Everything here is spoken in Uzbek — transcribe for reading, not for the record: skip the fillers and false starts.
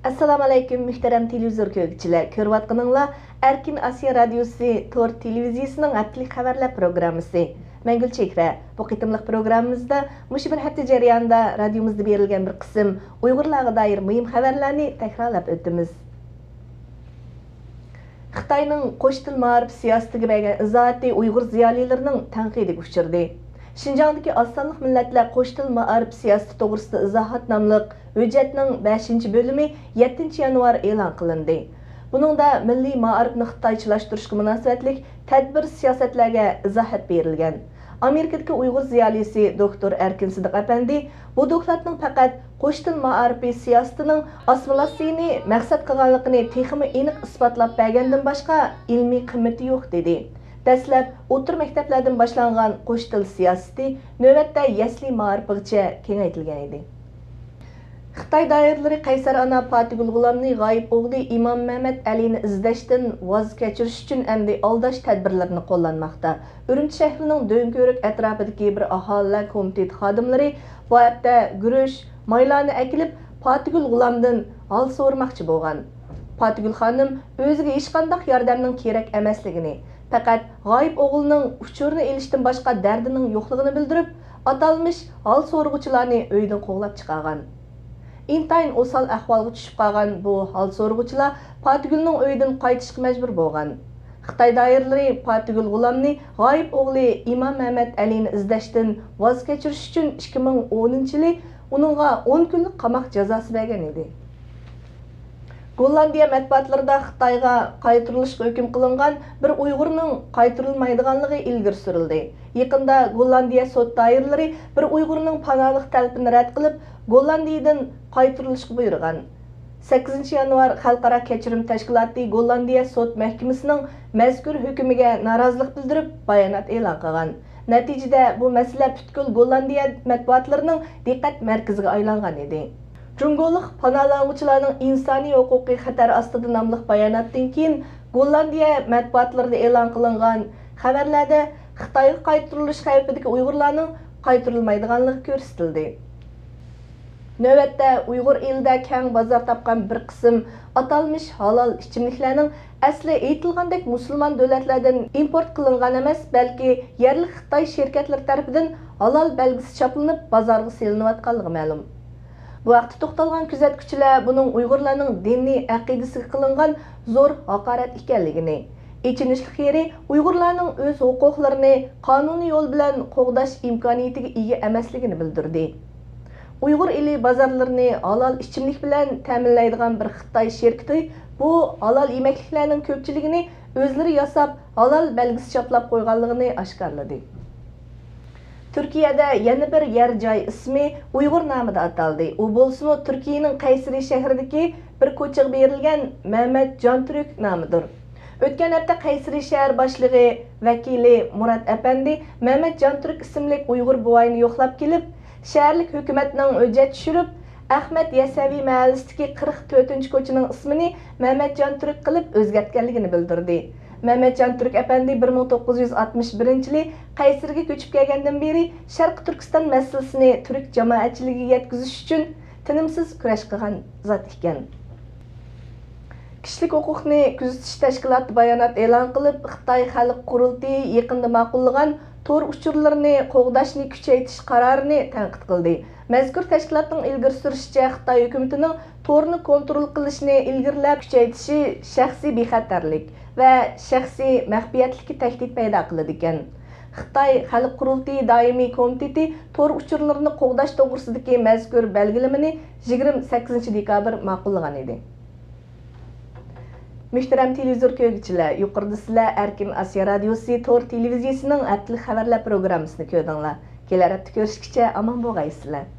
Assalamu alaykum muhtaram televizor ko'ruvchilar. Ko'rayotganinglar Erkin Asiya radiosi Tor televiziyasining haftalik xabarlar programmasi. Men Gulchehra. Bu qitimliq programmamizda mushu bir hafta jarayonida radiomizda berilgan bir qism Uyg'urlarga doir muhim xabarlarni takrorlab o'tamiz. Xitoyning qo'sh til ma'rif siyosatiga bergan izohati Uyg'ur ziyolilarining tanqidiga uchirdi. Şinjandagi Osonliq millatlar qo'sh til ma'rif siyosati to'g'risida izohat nomli hujjatning 5-bölümü 7 yanvar e'lon qilindi. Buningda milliy ma'rifni xitoychilashtirishga munosabatlik tadbir siyosatlarga izohat berilgan. Amerikadagi Uyg'ur ziyolisi doktor Erkin Sidiq apandi bu dokladning faqat qo'sh til ma'rifi siyosatining assimilyatsiyani maqsad qilganligini texmi aniq isbotlab bergandan boshqa ilmiy qiymati yo'q dedi. Dastlab o'tir maktablardan boshlangan qo'sh til siyosati navbatda yasli ma'rifigacha kengaytirilgan edi. Xitoy doiralari Qaysar ana Fatigul G'ulomning g'oyib o'g'li Imom Mehmet Alini izlashdan voz kechirish uchun endi aldash tadbirlarini qo'llanmoqda. Urumchi shahrining Do'nko'rik atrofidagi bir aholilar komiteti xodimlari bu hafta guruch, maylarni akilib Fatigul G'ulomdan hol so'ramoqchi bo'lgan. Fatigul xonim o'ziga hech qanday yordamning kerak emasligini, faqat g'oyib o'g'lining uchurini elishdan boshqa dardining yo'qligini bildirib, atalmish hol so'rg'uvchilarni uydan qo'g'lab chiqargan. Intayin o'sal ahvolga tushib qolgan bu hol so'rg'uvchilar Fatigulning uyidan qaytishga majbur bo'lgan. Xitoy doiralari Fatigul G'ulomni g'oyib o'g'li Imom Mehmet Alini izlashdan voz kechirish uchun 2010-yili uningga 10 kunlik qamoq jazosi bergan edi. Gollandiya matbuotlarida Xitoyga qaytarilishga hukm qilingan bir Uyg'urning qaytarilmaydiganligi ilgari surildi. Yaqinda Gollandiya sud doiralari bir Uyg'urning panohlik talabini rad qilib, Gollandiyadan qaytarilishga buyurgan. 8 yanvar Xalqaro kechirim tashkiloti Gollandiya sud mahkamasining mazkur hukmiga norozilik bildirib, bayonot e'lon qilgan. Natijada bu masala butkul Gollandiya matbuotlarining diqqat markaziga aylangan edi. Cungo'liq panohlanuvchilarning insoniy huquqiy xatar ostida nomli bayonotdan keyin Gollandiya matbuotlarida e'lon qilingan xabarlarda Xitoyga qaytarilish xavfidagi Uyg'urlarning qaytarilmaydiganligi ko'rsatildi. Navbatda Uyg'ur elida keng bozor topgan bir qism atalmish halol ichimliklarning asli aytilgandek musulmon davlatlardan import qilingan emas, balki yerlik Xitoy shirkatlari tomonidan halol belgisi choplanib bozorga selinayotganligi ma'lum. Bu vaqtda to'xtalgan kuzatuvchilar buning Uyg'urlarning diniy aqidasiga qilingan zo'r haqorat ekanligini, ichinishli yeri Uyg'urlarning o'z huquqlarini qonuniy yo'l bilan qo'g'dash imkoniyatiga ega emasligini bildirdi. Uyg'ur eli bozorlarini halol ichimlik bilan ta'minlaydigan bir Xitoy shirkati bu halol yemekliklarning ko'pchiligini o'zlari yasab halol belgisi choplab qo'yganligini oshkorladi. Turkiyada yana bir yer joy ismi Uyg'ur nomida ataldi. U bo'lsa Turkiyaning Qaysari shahridagi bir ko'chaga berilgan Mehmet Jantürk nomidir. O'tgan hafta Qaysari shahar boshlig'i vakili Murat apandi Mehmet Jantürk ismli Uyg'ur buvayni yo'qlab kelib, shaharlik hukumatning hujjat tushirib, Ahmet Yasavi mahallasidagi 44-ko'chaning ismini Mehmet Jantürk qilib o'zgartganligini bildirdi. Mehmet Jantürk apandi 1961-yili Qaysarga ko'chib kelgandan beri Sharq Turkiston masalasini turk jamoatchiligiga yetkazish uchun tinimsiz kurash qilgan zot ekan. Kishilik huquqni kuzatish tashkiloti bayonot e'lon qilib, Xitoy xalq qurultiyi yaqinda ma'qullagan tor uchurlarini qo'g'dashni kuchaytirish qarorini tanqid qildi. Mazkur tashkilotning ilgari surishicha, Xitoy hukumatining torni kontrol qilishni ilgirlab kuchaytirishi shaxsiy bexatarlik va shaxsiy maxfiyatlikka tahdid paydo qiladi ekan. Xitoy xalq qurultiyi doimiy komiteti tor uchurlarini qo'g'dash to'g'risidagi mazkur belgilamani 28 dekabr ma'qullagan edi. Muhtaram televizor ko'ruvchilar, yuqorida sizlar Erkin Asiya radiosi Tor televiziyasining haftalik xabarlar programmasini ko'rdinglar. Kelar hafta ko'rishguncha omon bo'lgaysizlar.